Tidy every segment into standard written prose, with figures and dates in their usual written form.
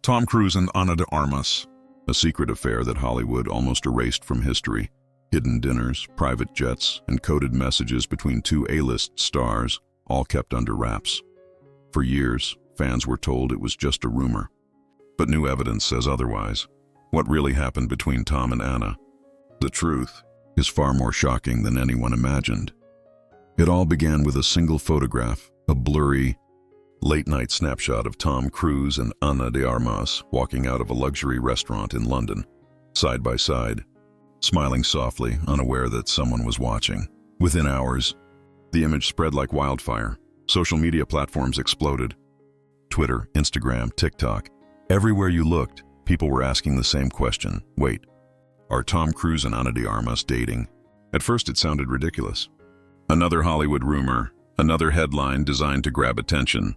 Tom Cruise and Ana de Armas, a secret affair that Hollywood almost erased from history. Hidden dinners, private jets, and coded messages between two A-list stars, all kept under wraps. For years, fans were told it was just a rumor. But new evidence says otherwise. What really happened between Tom and Ana? The truth is far more shocking than anyone imagined. It all began with a single photograph, a blurry, late-night snapshot of Tom Cruise and Ana de Armas walking out of a luxury restaurant in London, side by side, smiling softly, unaware that someone was watching. Within hours, the image spread like wildfire. Social media platforms exploded. Twitter, Instagram, TikTok. Everywhere you looked, people were asking the same question. Wait, are Tom Cruise and Ana de Armas dating? At first it sounded ridiculous. Another Hollywood rumor, another headline designed to grab attention.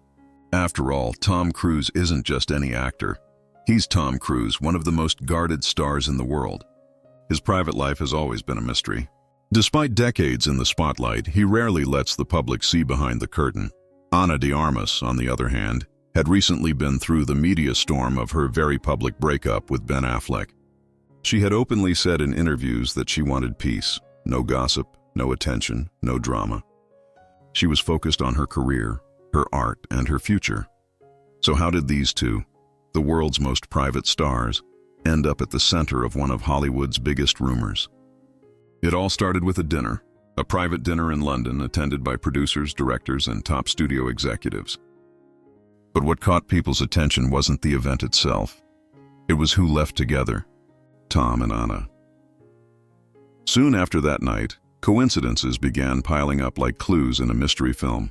After all, Tom Cruise isn't just any actor. He's Tom Cruise, one of the most guarded stars in the world. His private life has always been a mystery. Despite decades in the spotlight, he rarely lets the public see behind the curtain. Ana de Armas, on the other hand, had recently been through the media storm of her very public breakup with Ben Affleck. She had openly said in interviews that she wanted peace, no gossip, no attention, no drama. She was focused on her career, her art, and her future. So how did these two, the world's most private stars, end up at the center of one of Hollywood's biggest rumors? It all started with a dinner, a private dinner in London attended by producers, directors, and top studio executives. But what caught people's attention wasn't the event itself. It was who left together, Tom and Ana. Soon after that night, coincidences began piling up like clues in a mystery film.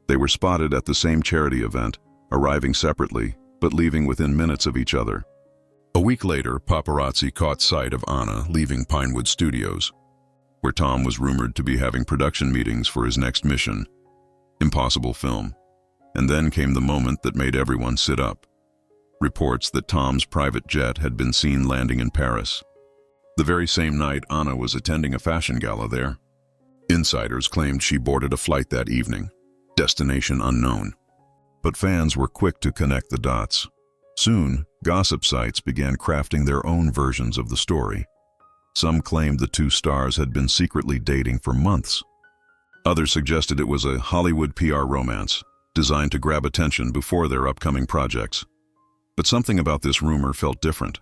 They were spotted at the same charity event, arriving separately, but leaving within minutes of each other. A week later, paparazzi caught sight of Ana leaving Pinewood Studios, where Tom was rumored to be having production meetings for his next mission, Impossible film. And then came the moment that made everyone sit up. Reports that Tom's private jet had been seen landing in Paris. The very same night, Ana was attending a fashion gala there. Insiders claimed she boarded a flight that evening, destination unknown. But fans were quick to connect the dots. Soon, gossip sites began crafting their own versions of the story. Some claimed the two stars had been secretly dating for months. Others suggested it was a Hollywood PR romance, designed to grab attention before their upcoming projects. But something about this rumor felt different.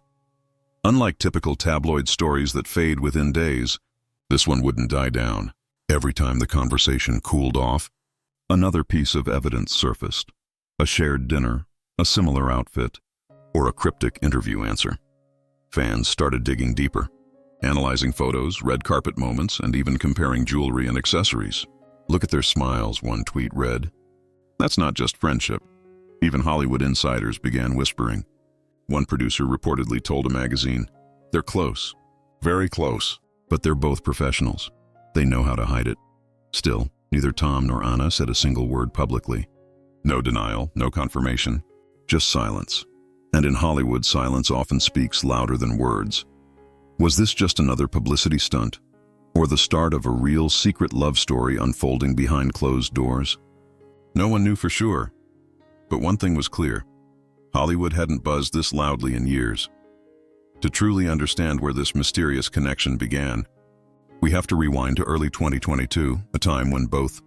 Unlike typical tabloid stories that fade within days, this one wouldn't die down. Every time the conversation cooled off, another piece of evidence surfaced. A shared dinner, a similar outfit, or a cryptic interview answer. Fans started digging deeper, analyzing photos, red carpet moments, and even comparing jewelry and accessories. "Look at their smiles," one tweet read. "That's not just friendship." Even Hollywood insiders began whispering. One producer reportedly told a magazine, "They're close, very close, but they're both professionals. They know how to hide it." Still, neither Tom nor Ana said a single word publicly. No denial, no confirmation, just silence. And in Hollywood, silence often speaks louder than words. Was this just another publicity stunt, or the start of a real secret love story unfolding behind closed doors? No one knew for sure, but one thing was clear. Hollywood hadn't buzzed this loudly in years. To truly understand where this mysterious connection began, we have to rewind to early 2022, a time when both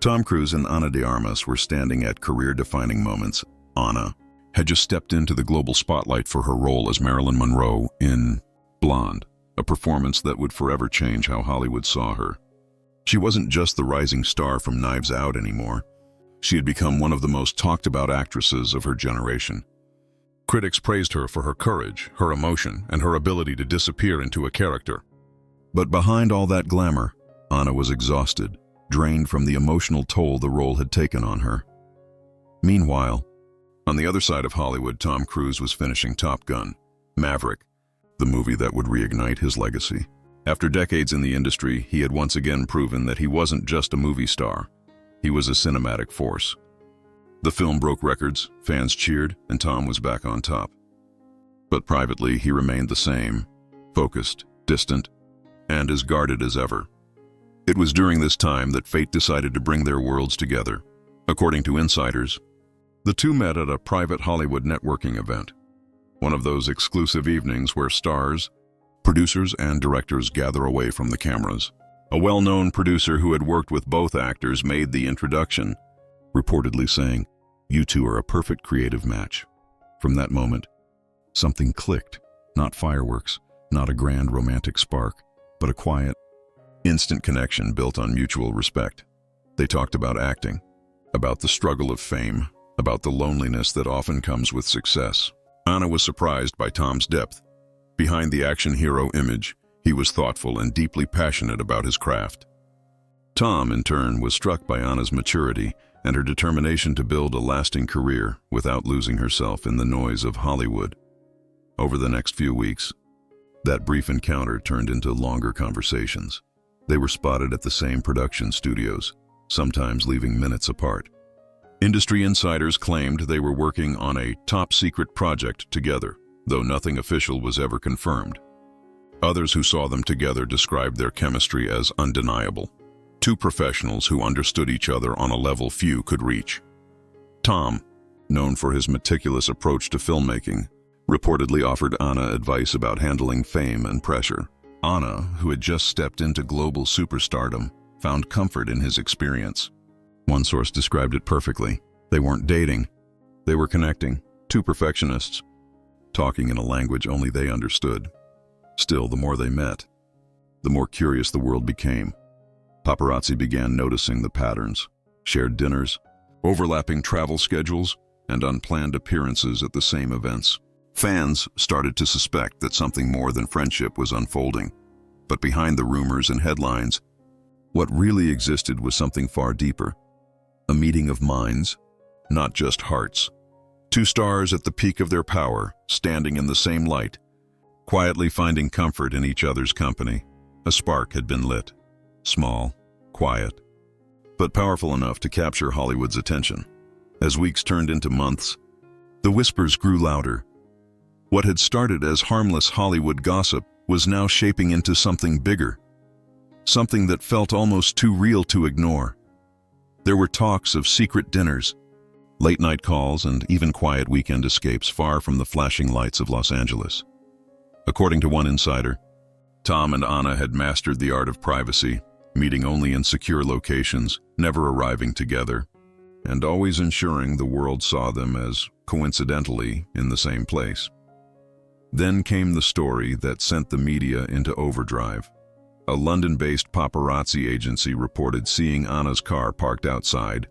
Tom Cruise and Ana de Armas were standing at career-defining moments. Ana had just stepped into the global spotlight for her role as Marilyn Monroe in Blonde, a performance that would forever change how Hollywood saw her. She wasn't just the rising star from Knives Out anymore. She had become one of the most talked-about actresses of her generation. Critics praised her for her courage, her emotion, and her ability to disappear into a character. But behind all that glamour, Ana was exhausted, drained from the emotional toll the role had taken on her. Meanwhile, on the other side of Hollywood, Tom Cruise was finishing Top Gun: Maverick, the movie that would reignite his legacy. After decades in the industry, he had once again proven that he wasn't just a movie star. He was a cinematic force. The film broke records, fans cheered, and Tom was back on top. But privately, he remained the same, focused, distant, and as guarded as ever. It was during this time that fate decided to bring their worlds together. According to insiders, the two met at a private Hollywood networking event. one of those exclusive evenings where stars, producers, and directors gather away from the cameras. A well-known producer who had worked with both actors made the introduction, reportedly saying, "You two are a perfect creative match." From that moment, something clicked. Not fireworks, not a grand romantic spark, but a quiet, instant connection built on mutual respect. They talked about acting, about the struggle of fame, about the loneliness that often comes with success. Anna was surprised by Tom's depth. Behind the action hero image, he was thoughtful and deeply passionate about his craft. Tom, in turn, was struck by Anna's maturity and her determination to build a lasting career without losing herself in the noise of Hollywood. Over the next few weeks, that brief encounter turned into longer conversations. They were spotted at the same production studios, sometimes leaving minutes apart. Industry insiders claimed they were working on a top-secret project together, though nothing official was ever confirmed. Others who saw them together described their chemistry as undeniable. Two professionals who understood each other on a level few could reach. Tom, known for his meticulous approach to filmmaking, reportedly offered Anna advice about handling fame and pressure. Anna, who had just stepped into global superstardom, found comfort in his experience. One source described it perfectly. They weren't dating. They were connecting. Two perfectionists, talking in a language only they understood. Still, the more they met, the more curious the world became. Paparazzi began noticing the patterns: shared dinners, overlapping travel schedules, and unplanned appearances at the same events. Fans started to suspect that something more than friendship was unfolding. But behind the rumors and headlines, what really existed was something far deeper. A meeting of minds, not just hearts. Two stars at the peak of their power, standing in the same light, quietly finding comfort in each other's company. A spark had been lit. Small, quiet, but powerful enough to capture Hollywood's attention. As weeks turned into months, the whispers grew louder. What had started as harmless Hollywood gossip was now shaping into something bigger, something that felt almost too real to ignore. There were talks of secret dinners, late-night calls, and even quiet weekend escapes far from the flashing lights of Los Angeles. According to one insider, Tom and Anna had mastered the art of privacy, meeting only in secure locations, never arriving together, and always ensuring the world saw them as coincidentally in the same place. Then came the story that sent the media into overdrive. A London-based paparazzi agency reported seeing Anna's car parked outside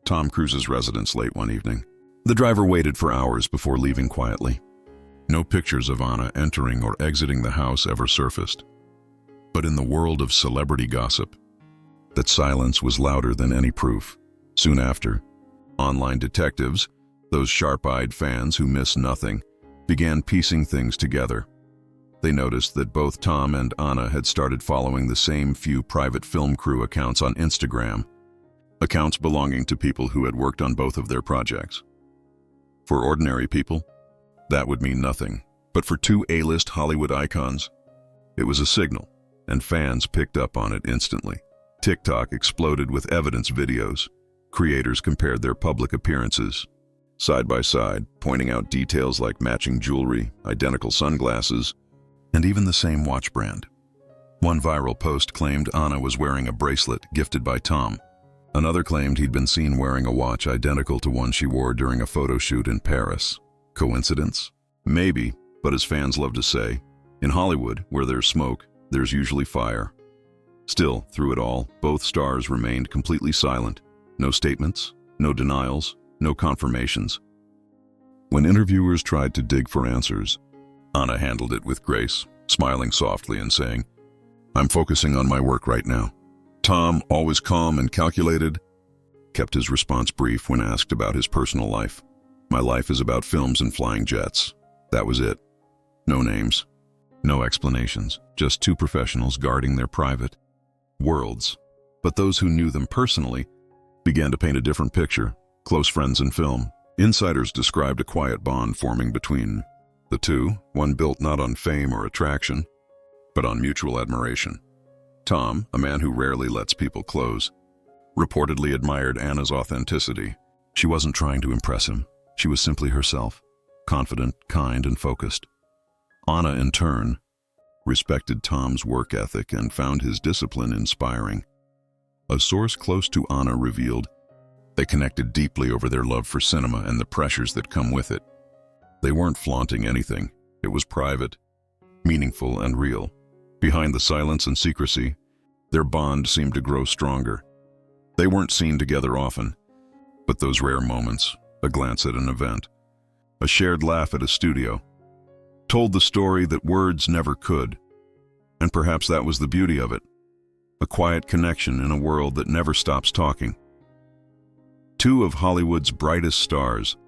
Tom Cruise's residence late one evening. The driver waited for hours before leaving quietly. No pictures of Anna entering or exiting the house ever surfaced. But in the world of celebrity gossip, that silence was louder than any proof. Soon after, online detectives, those sharp-eyed fans who miss nothing, began piecing things together. They noticed that both Tom and Anna had started following the same few private film crew accounts on Instagram, accounts belonging to people who had worked on both of their projects. For ordinary people, that would mean nothing, but for two A-list Hollywood icons, it was a signal, and fans picked up on it instantly. TikTok exploded with evidence videos. Creators compared their public appearances, side by side, pointing out details like matching jewelry, identical sunglasses, and even the same watch brand. One viral post claimed Anna was wearing a bracelet gifted by Tom. Another claimed he'd been seen wearing a watch identical to one she wore during a photo shoot in Paris. Coincidence? Maybe, but as fans love to say, in Hollywood, where there's smoke, there's usually fire. Still, through it all, both stars remained completely silent. No statements, no denials, no confirmations. When interviewers tried to dig for answers, Anna handled it with grace, smiling softly and saying, "I'm focusing on my work right now." Tom, always calm and calculated, kept his response brief when asked about his personal life. "My life is about films and flying jets." That was it. No names, no explanations, just two professionals guarding their private worlds. But those who knew them personally began to paint a different picture. Close friends in film, insiders described a quiet bond forming between the two, one built not on fame or attraction, but on mutual admiration. Tom, a man who rarely lets people close, reportedly admired Anna's authenticity. She wasn't trying to impress him. She was simply herself, confident, kind, and focused. Anna, in turn, respected Tom's work ethic and found his discipline inspiring. A source close to Anna revealed they connected deeply over their love for cinema and the pressures that come with it. They weren't flaunting anything. It was private, meaningful, and real. Behind the silence and secrecy, their bond seemed to grow stronger. They weren't seen together often, but those rare moments, a glance at an event, a shared laugh at a studio, told the story that words never could. And perhaps that was the beauty of it, a quiet connection in a world that never stops talking. Two of Hollywood's brightest stars,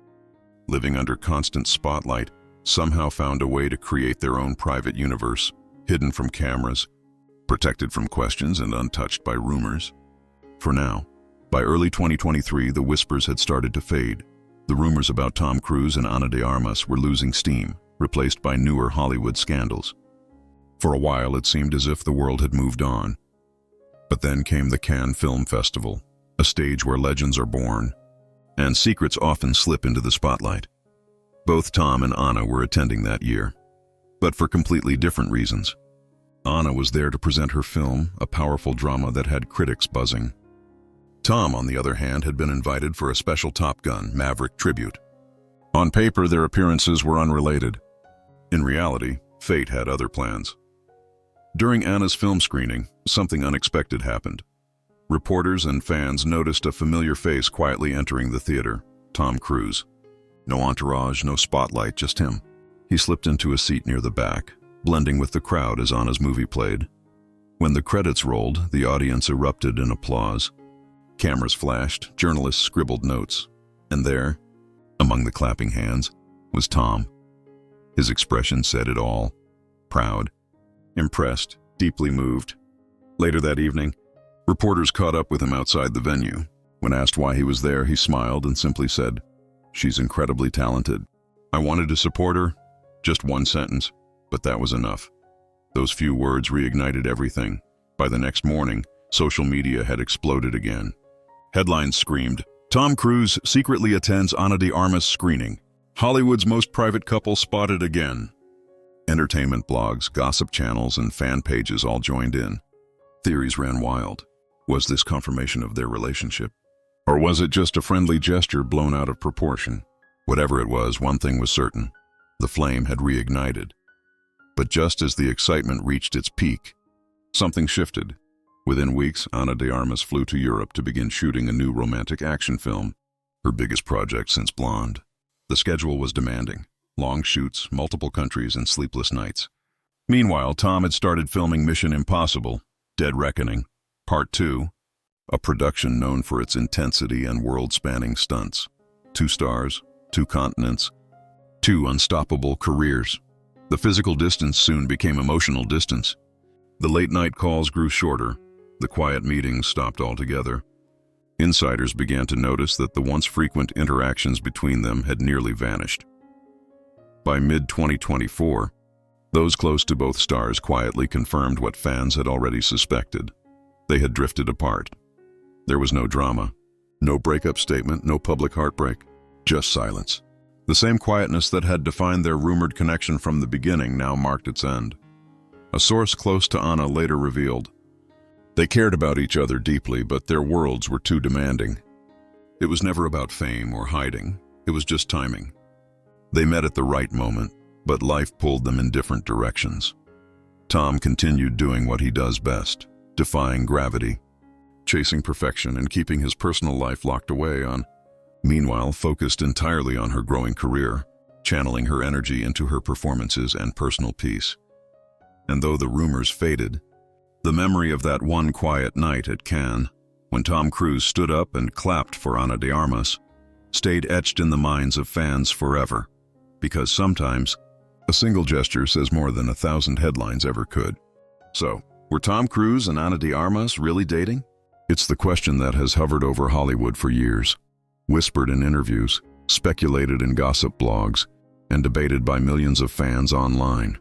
living under constant spotlight, somehow found a way to create their own private universe, hidden from cameras, protected from questions, and untouched by rumors. For now, by early 2023, the whispers had started to fade. The rumors about Tom Cruise and Ana de Armas were losing steam, replaced by newer Hollywood scandals. For a while, it seemed as if the world had moved on. But then came the Cannes Film Festival, a stage where legends are born, and secrets often slip into the spotlight. Both Tom and Anna were attending that year, but for completely different reasons. Anna was there to present her film, a powerful drama that had critics buzzing. Tom, on the other hand, had been invited for a special Top Gun Maverick tribute. On paper, their appearances were unrelated. In reality, fate had other plans. During Anna's film screening, something unexpected happened. Reporters and fans noticed a familiar face quietly entering the theater, Tom Cruise. No entourage, no spotlight, just him. He slipped into a seat near the back, blending with the crowd as Anna's movie played. When the credits rolled, the audience erupted in applause. Cameras flashed, journalists scribbled notes, and there, among the clapping hands, was Tom. His expression said it all. Proud, impressed, deeply moved. Later that evening, reporters caught up with him outside the venue. When asked why he was there, he smiled and simply said, "She's incredibly talented. I wanted to support her." Just one sentence, but that was enough. Those few words reignited everything. By the next morning, social media had exploded again. Headlines screamed, "Tom Cruise secretly attends Ana de Armas screening. Hollywood's most private couple spotted again." Entertainment blogs, gossip channels, and fan pages all joined in. Theories ran wild. Was this confirmation of their relationship? Or was it just a friendly gesture blown out of proportion? Whatever it was, one thing was certain. The flame had reignited. But just as the excitement reached its peak, something shifted. Within weeks, Ana de Armas flew to Europe to begin shooting a new romantic action film, her biggest project since Blonde. The schedule was demanding. Long shoots, multiple countries, and sleepless nights. Meanwhile, Tom had started filming Mission Impossible, Dead Reckoning, Part 2, a production known for its intensity and world-spanning stunts. 2 stars, 2 continents, 2 unstoppable careers. The physical distance soon became emotional distance. The late-night calls grew shorter. The quiet meetings stopped altogether. Insiders began to notice that the once frequent interactions between them had nearly vanished. By mid-2024, those close to both stars quietly confirmed what fans had already suspected. They had drifted apart. There was no drama, no breakup statement, no public heartbreak, just silence. The same quietness that had defined their rumored connection from the beginning now marked its end. A source close to Anna later revealed, they cared about each other deeply, but their worlds were too demanding. It was never about fame or hiding, it was just timing. They met at the right moment, but life pulled them in different directions. Tom continued doing what he does best, defying gravity, chasing perfection and keeping his personal life locked away on, meanwhile focused entirely on her growing career, channeling her energy into her performances and personal peace. And though the rumors faded, the memory of that one quiet night at Cannes, when Tom Cruise stood up and clapped for Ana de Armas, stayed etched in the minds of fans forever. Because sometimes, a single gesture says more than 1,000 headlines ever could. So, were Tom Cruise and Ana de Armas really dating? It's the question that has hovered over Hollywood for years, whispered in interviews, speculated in gossip blogs, and debated by millions of fans online.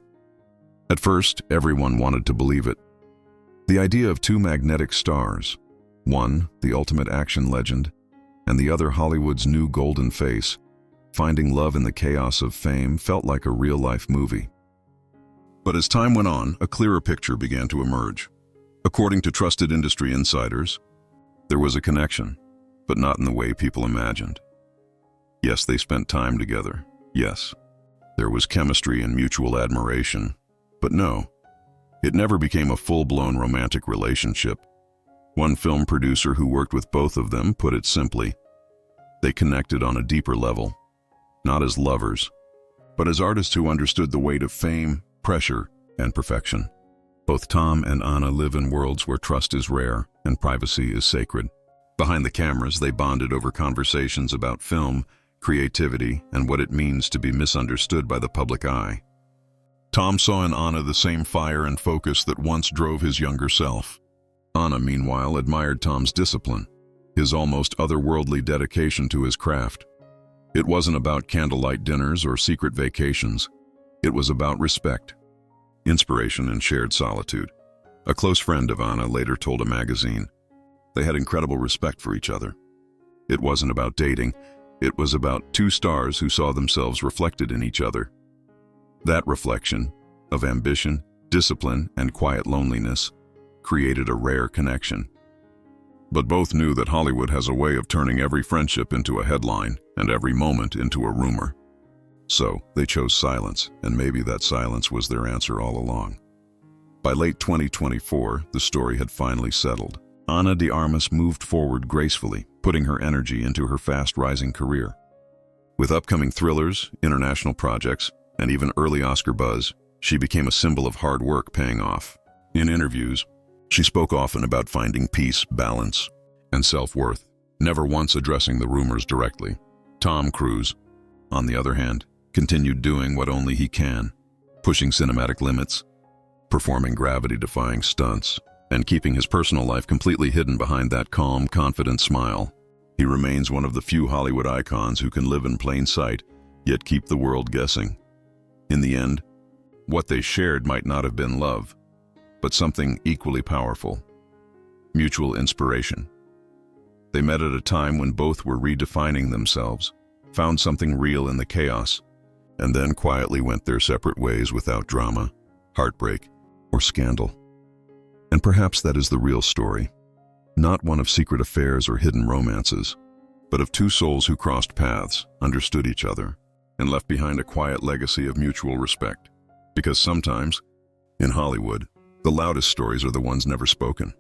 At first, everyone wanted to believe it. The idea of 2 magnetic stars, one the ultimate action legend, and the other Hollywood's new golden face, Finding love in the chaos of fame felt like a real-life movie. But as time went on, a clearer picture began to emerge. According to trusted industry insiders, there was a connection, but not in the way people imagined. Yes, they spent time together. Yes, there was chemistry and mutual admiration. But no, it never became a full-blown romantic relationship. One film producer who worked with both of them put it simply: they connected on a deeper level, not as lovers, but as artists who understood the weight of fame, pressure, and perfection. Both Tom and Anna live in worlds where trust is rare and privacy is sacred. Behind the cameras, they bonded over conversations about film, creativity, and what it means to be misunderstood by the public eye. Tom saw in Anna the same fire and focus that once drove his younger self. Anna, meanwhile, admired Tom's discipline, his almost otherworldly dedication to his craft. It wasn't about candlelight dinners or secret vacations. It was about respect, inspiration, and shared solitude. A close friend of Anna later told a magazine they had incredible respect for each other. It wasn't about dating. It was about two stars who saw themselves reflected in each other. That reflection of ambition, discipline, and quiet loneliness created a rare connection. But both knew that Hollywood has a way of turning every friendship into a headline and every moment into a rumor. So they chose silence, and maybe that silence was their answer all along. By late 2024, the story had finally settled. Ana de Armas moved forward gracefully, putting her energy into her fast-rising career. With upcoming thrillers, international projects, and even early Oscar buzz, she became a symbol of hard work paying off. In interviews, she spoke often about finding peace, balance, and self-worth, never once addressing the rumors directly. Tom Cruise, on the other hand, continued doing what only he can, pushing cinematic limits, performing gravity-defying stunts, and keeping his personal life completely hidden behind that calm, confident smile. He remains one of the few Hollywood icons who can live in plain sight, yet keep the world guessing. In the end, what they shared might not have been love, but something equally powerful: mutual inspiration. They met at a time when both were redefining themselves, found something real in the chaos, and then quietly went their separate ways without drama, heartbreak, or scandal. And perhaps that is the real story, not one of secret affairs or hidden romances, but of two souls who crossed paths, understood each other, and left behind a quiet legacy of mutual respect. Because sometimes, in Hollywood, the loudest stories are the ones never spoken.